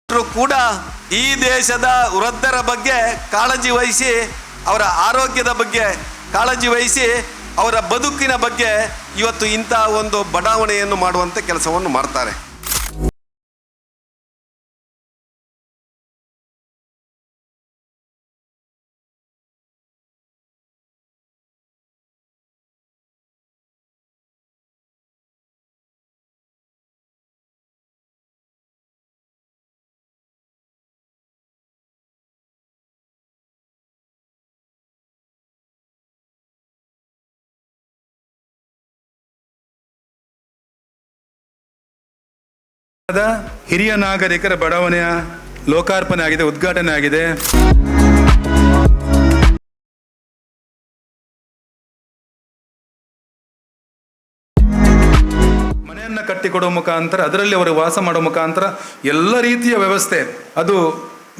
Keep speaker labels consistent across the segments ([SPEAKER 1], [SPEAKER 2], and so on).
[SPEAKER 1] ಕೂಡ ಈ ದೇಶದ ವೃದ್ಧರ ಬಗ್ಗೆ ಕಾಳಜಿ ವಹಿಸಿ, ಅವರ ಆರೋಗ್ಯದ ಬಗ್ಗೆ ಕಾಳಜಿ ವಹಿಸಿ, ಅವರ ಬದುಕಿನ ಬಗ್ಗೆ ಇವತ್ತು ಇಂಥ ಒಂದು ಬಡಾವಣೆಯನ್ನು ಮಾಡುವಂಥ ಕೆಲಸವನ್ನು ಮಾಡ್ತಾರೆ.
[SPEAKER 2] ಹಿರಿಯ ನಾಗರಿಕರ ಬಡಾವಣೆಯ ಲೋಕಾರ್ಪಣೆ ಆಗಿದೆ, ಉದ್ಘಾಟನೆ ಆಗಿದೆ. ಮನೆಯನ್ನ ಕಟ್ಟಿಕೊಡುವ ಮುಖಾಂತರ, ಅದರಲ್ಲಿ ಅವರು ವಾಸ ಮಾಡುವ ಮುಖಾಂತರ ಎಲ್ಲ ರೀತಿಯ ವ್ಯವಸ್ಥೆ, ಅದು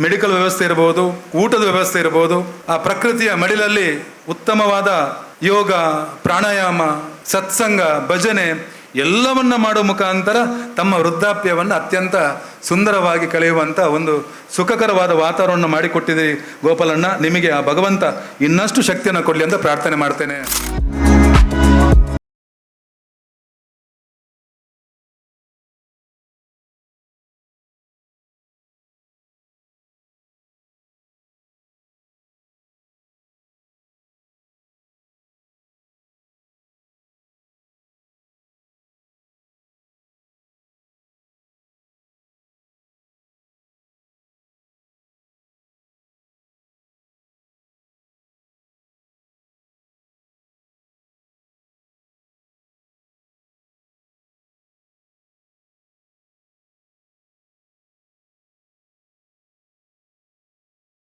[SPEAKER 2] ಮೆಡಿಕಲ್ ವ್ಯವಸ್ಥೆ ಇರಬಹುದು, ಊಟದ ವ್ಯವಸ್ಥೆ ಇರಬಹುದು, ಆ ಪ್ರಕೃತಿಯ ಮಡಿಲಲ್ಲಿ ಉತ್ತಮವಾದ ಯೋಗ, ಪ್ರಾಣಾಯಾಮ, ಸತ್ಸಂಗ, ಭಜನೆ ಎಲ್ಲವನ್ನ ಮಾಡುವ ಮುಖಾಂತರ ತಮ್ಮ ವೃದ್ಧಾಪ್ಯವನ್ನು ಅತ್ಯಂತ ಸುಂದರವಾಗಿ ಕಳೆಯುವಂಥ ಒಂದು ಸುಖಕರವಾದ ವಾತಾವರಣವನ್ನು ಮಾಡಿಕೊಟ್ಟಿದ್ದೀರಿ ಗೋಪಾಲಣ್ಣ. ನಿಮಗೆ ಆ ಭಗವಂತ ಇನ್ನಷ್ಟು ಶಕ್ತಿಯನ್ನು ಕೊಡಲಿ ಅಂತ ಪ್ರಾರ್ಥನೆ ಮಾಡ್ತೇನೆ.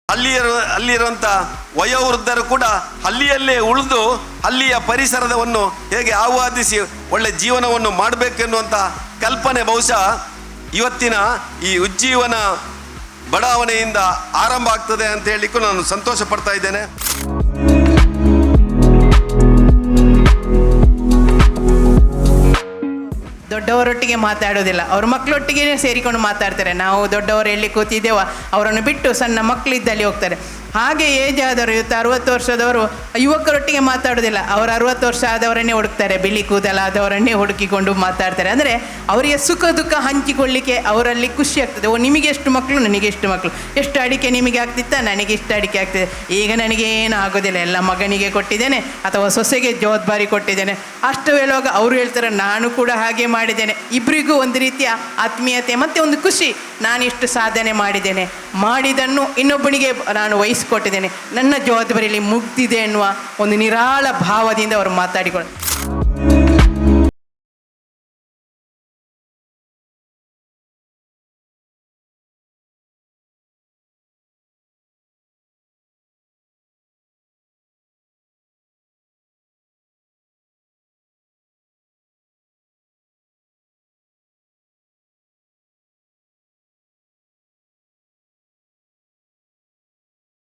[SPEAKER 1] ಅಲ್ಲಿರುವಂಥ ವಯೋವೃದ್ಧರು ಕೂಡ ಹಳ್ಳಿಯಲ್ಲೇ ಉಳಿದು ಹಳ್ಳಿಯ ಪರಿಸರವನ್ನು ಹೇಗೆ ಆಹ್ವಾದಿಸಿ ಒಳ್ಳೆ ಜೀವನವನ್ನು ಮಾಡಬೇಕೆನ್ನುವಂಥ ಕಲ್ಪನೆ ಬಹುಶಃ ಇವತ್ತಿನ ಈ ಉಜ್ಜೀವನ ಬಡಾವಣೆಯಿಂದ ಆರಂಭ ಆಗ್ತದೆ ಅಂತ ಹೇಳಲಿಕ್ಕೂ ನಾನು ಸಂತೋಷ ಪಡ್ತಾ ಇದ್ದೇನೆ.
[SPEAKER 3] ದೊಡ್ಡವರೊಟ್ಟಿಗೆ ಮಾತಾಡೋದಿಲ್ಲ, ಅವ್ರ ಮಕ್ಕಳೊಟ್ಟಿಗೆ ಸೇರಿಕೊಂಡು ಮಾತಾಡ್ತಾರೆ. ನಾವು ದೊಡ್ಡವರು ಎಲ್ಲಿ ಕೂತಿದ್ದೇವ ಅವರನ್ನು ಬಿಟ್ಟು ಸಣ್ಣ ಮಕ್ಕಳಿದ್ದಲ್ಲಿ ಹೋಗ್ತಾರೆ. ಹಾಗೆ ಏಜ್ ಆದವರು, ಇವತ್ತು 60 ವರ್ಷದವರು ಯುವಕರೊಟ್ಟಿಗೆ ಮಾತಾಡೋದಿಲ್ಲ, ಅವರು 60 ವರ್ಷ ಆದವರನ್ನೇ ಹುಡುಕ್ತಾರೆ, ಬಿಳಿ ಕೂದಲಾದವರನ್ನೇ ಹುಡುಕಿಕೊಂಡು ಮಾತಾಡ್ತಾರೆ. ಅಂದರೆ ಅವರಿಗೆ ಸುಖ ದುಃಖ ಹಂಚಿಕೊಳ್ಳಿಕ್ಕೆ ಅವರಲ್ಲಿ ಖುಷಿ ಆಗ್ತದೆ. ಓ, ನಿಮಗೆ ಎಷ್ಟು ಮಕ್ಕಳು, ನನಗೆ ಎಷ್ಟು ಮಕ್ಕಳು, ಎಷ್ಟು ಅಡಿಕೆ ನಿಮಗೆ ಆಗ್ತಿತ್ತ, ನನಗೆ ಇಷ್ಟು ಅಡಿಕೆ ಆಗ್ತದೆ, ಈಗ ನನಗೇನು ಆಗೋದಿಲ್ಲ, ಎಲ್ಲ ಮಗನಿಗೆ ಕೊಟ್ಟಿದ್ದೇನೆ ಅಥವಾ ಸೊಸೆಗೆ ಜವಾಬ್ದಾರಿ ಕೊಟ್ಟಿದ್ದೇನೆ. ಅಷ್ಟು ಹೇಳುವಾಗ ಅವರು ಹೇಳ್ತಾರೆ, ನಾನು ಕೂಡ ಹಾಗೆ ಮಾಡಿದ್ದೇನೆ. ಇಬ್ಬರಿಗೂ ಒಂದು ರೀತಿಯ ಆತ್ಮೀಯತೆ ಮತ್ತು ಒಂದು ಖುಷಿ, ನಾನಿಷ್ಟು ಸಾಧನೆ ಮಾಡಿದ್ದೇನೆ, ಮಾಡಿದ್ದನ್ನು ಇನ್ನೊಬ್ಬನಿಗೆ ನಾನು ವಹಿಸಿಕೊಟ್ಟಿದ್ದೇನೆ, ನನ್ನ ಜವಾಬ್ದಾರಿಯಲ್ಲಿ ಮುಗ್ದಿದೆ ಎನ್ನುವ ಒಂದು ನಿರಾಳ ಭಾವದಿಂದ ಅವರು ಮಾತಾಡಿಕೊಳ್ಳ.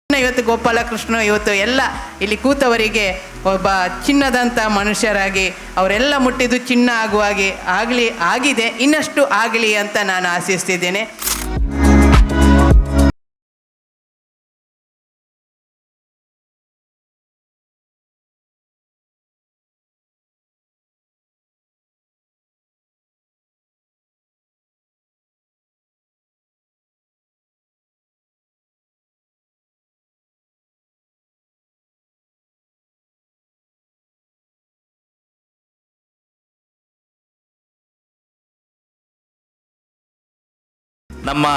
[SPEAKER 3] ಇವತ್ತು ಗೋಪಾಲಕೃಷ್ಣ ಇವತ್ತು ಎಲ್ಲ ಇಲ್ಲಿ ಕೂತವರಿಗೆ ಒಬ್ಬ ಚಿನ್ನದಂಥ ಮನುಷ್ಯರಾಗಿ ಅವರೆಲ್ಲ ಮುಟ್ಟಿದ್ದು ಚಿನ್ನ ಆಗುವಾಗೆ ಆಗಿದೆ, ಇನ್ನಷ್ಟು ಆಗಲಿ ಅಂತ ನಾನು ಆಶಿಸ್ತಿದ್ದೇನೆ.
[SPEAKER 4] ನಮ್ಮ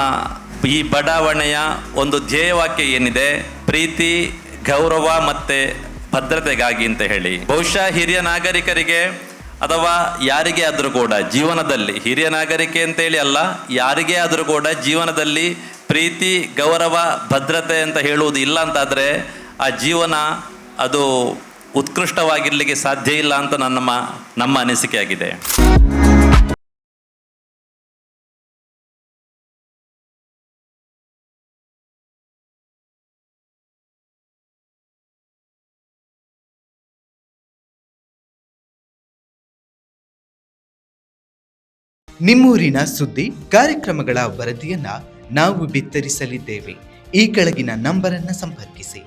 [SPEAKER 4] ಈ ಬಡಾವಣೆಯ ಒಂದು ಧ್ಯೇಯವಾಕ್ಯ ಏನಿದೆ, ಪ್ರೀತಿ, ಗೌರವ ಮತ್ತು ಭದ್ರತೆಗಾಗಿ ಅಂತ ಹೇಳಿ. ಬಹುಶಃ ಹಿರಿಯ ನಾಗರಿಕರಿಗೆ ಅಥವಾ ಯಾರಿಗೇ ಆದರೂ ಕೂಡ ಜೀವನದಲ್ಲಿ, ಹಿರಿಯ ನಾಗರಿಕೆ ಅಂತೇಳಿ ಅಲ್ಲ, ಯಾರಿಗೇ ಆದರೂ ಕೂಡ ಜೀವನದಲ್ಲಿ ಪ್ರೀತಿ, ಗೌರವ, ಭದ್ರತೆ ಅಂತ ಹೇಳುವುದು ಇಲ್ಲ ಅಂತಾದರೆ ಆ ಜೀವನ ಅದು ಉತ್ಕೃಷ್ಟವಾಗಿರಲಿಕ್ಕೆ ಸಾಧ್ಯ ಇಲ್ಲ ಅಂತ ನಮ್ಮ ಅನಿಸಿಕೆ ಆಗಿದೆ.
[SPEAKER 5] ನಿಮ್ಮೂರಿನ ಸುದ್ದಿ ಕಾರ್ಯಕ್ರಮಗಳ ವರದಿಯನ್ನ ನಾವು ಬಿತ್ತರಿಸಲಿದ್ದೇವೆ. ಈ ಕೆಳಗಿನ ನಂಬರನ್ನು ಸಂಪರ್ಕಿಸಿ.